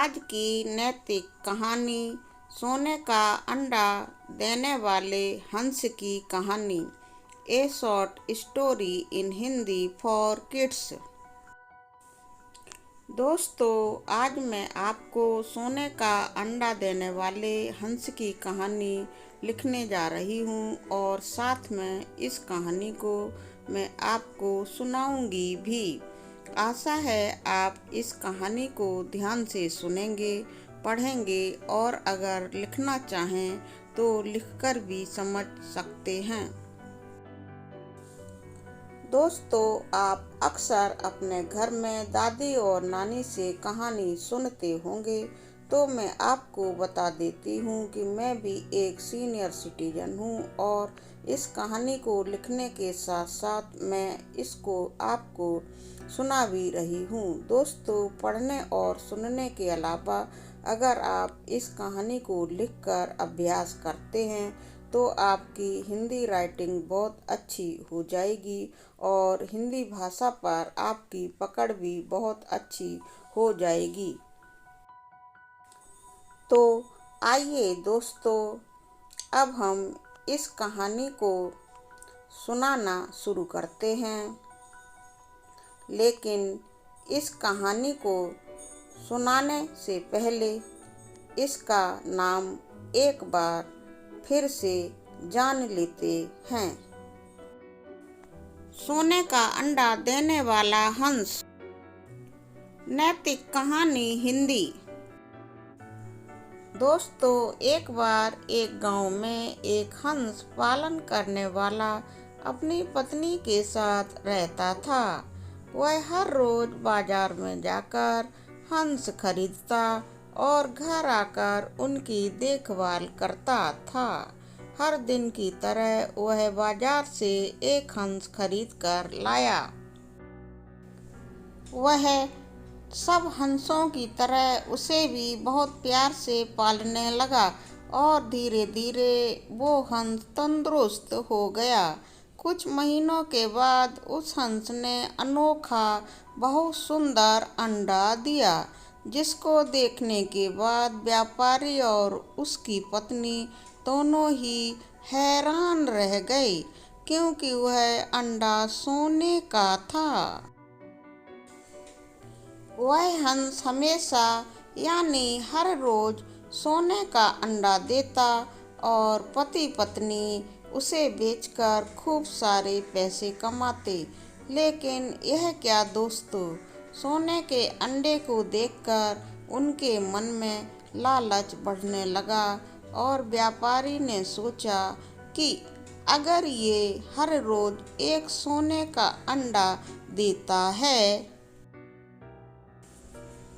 आज की नैतिक कहानी सोने का अंडा देने वाले हंस की कहानी। ए short story in Hindi for kids. दोस्तों, आज मैं आपको सोने का अंडा देने वाले हंस की कहानी लिखने जा रही हूँ और साथ में इस कहानी को मैं आपको सुनाऊंगी भी। आशा है आप इस कहानी को ध्यान से सुनेंगे, पढ़ेंगे और अगर लिखना चाहें तो लिखकर भी समझ सकते हैं। दोस्तों, आप अक्सर अपने घर में दादी और नानी से कहानी सुनते होंगे, तो मैं आपको बता देती हूँ कि मैं भी एक सीनियर सिटीजन हूँ और इस कहानी को लिखने के साथ साथ मैं इसको आपको सुना भी रही हूँ। दोस्तों, पढ़ने और सुनने के अलावा अगर आप इस कहानी को लिखकर अभ्यास करते हैं तो आपकी हिंदी राइटिंग बहुत अच्छी हो जाएगी और हिंदी भाषा पर आपकी पकड़ भी बहुत अच्छी हो जाएगी। तो आइए दोस्तों, अब हम इस कहानी को सुनाना शुरू करते हैं। लेकिन इस कहानी को सुनाने से पहले इसका नाम एक बार फिर से जान लेते हैं। सोने का अंडा देने वाला हंस। नैतिक कहानी हिंदी। दोस्तों, एक बार एक गांव में एक हंस पालन करने वाला अपनी पत्नी के साथ रहता था। वह हर रोज बाजार में जाकर हंस खरीदता और घर आकर उनकी देखभाल करता था। हर दिन की तरह वह बाजार से एक हंस खरीद कर लाया। वह सब हंसों की तरह उसे भी बहुत प्यार से पालने लगा और धीरे धीरे वो हंस तंदुरुस्त हो गया। कुछ महीनों के बाद उस हंस ने अनोखा बहुत सुंदर अंडा दिया, जिसको देखने के बाद व्यापारी और उसकी पत्नी दोनों ही हैरान रह गए, क्योंकि वह अंडा सोने का था। वह हंस हमेशा यानी हर रोज सोने का अंडा देता और पति पत्नी उसे बेचकर खूब सारे पैसे कमाते। लेकिन यह क्या दोस्तों, सोने के अंडे को देखकर उनके मन में लालच बढ़ने लगा और व्यापारी ने सोचा कि अगर ये हर रोज एक सोने का अंडा देता है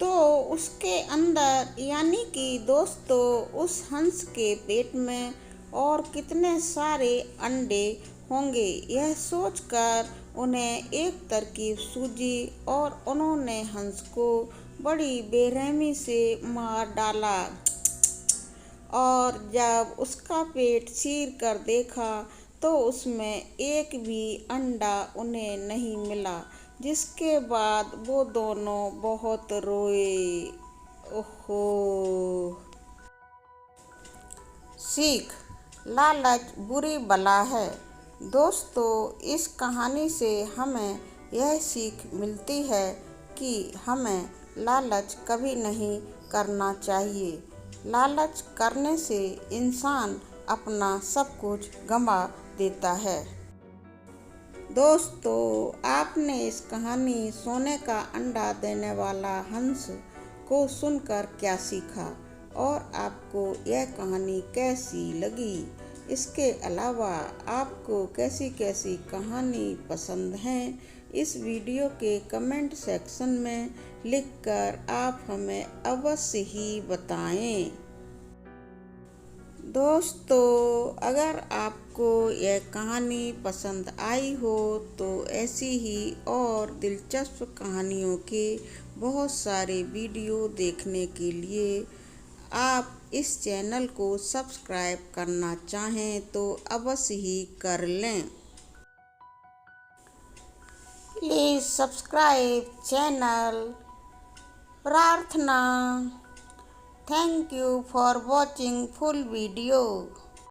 तो उसके अंदर यानी कि दोस्तों उस हंस के पेट में और कितने सारे अंडे होंगे। यह सोचकर उन्हें एक तरकीब सूझी और उन्होंने हंस को बड़ी बेरहमी से मार डाला और जब उसका पेट चीर कर देखा तो उसमें एक भी अंडा उन्हें नहीं मिला, जिसके बाद वो दोनों बहुत रोए। ओहो। सीख, लालच बुरी बला है। दोस्तों, इस कहानी से हमें यह सीख मिलती है कि हमें लालच कभी नहीं करना चाहिए। लालच करने से इंसान अपना सब कुछ गंवा देता है। दोस्तों, आपने इस कहानी सोने का अंडा देने वाला हंस को सुनकर क्या सीखा और आपको यह कहानी कैसी लगी? इसके अलावा आपको कैसी कैसी कहानी पसंद हैं, इस वीडियो के कमेंट सेक्शन में लिखकर आप हमें अवश्य ही बताएं। दोस्तों, अगर आपको यह कहानी पसंद आई हो तो ऐसी ही और दिलचस्प कहानियों के बहुत सारे वीडियो देखने के लिए आप इस चैनल को सब्सक्राइब करना चाहें तो अवश्य ही कर लें। Please subscribe channel. प्रार्थना। Thank you for watching full video.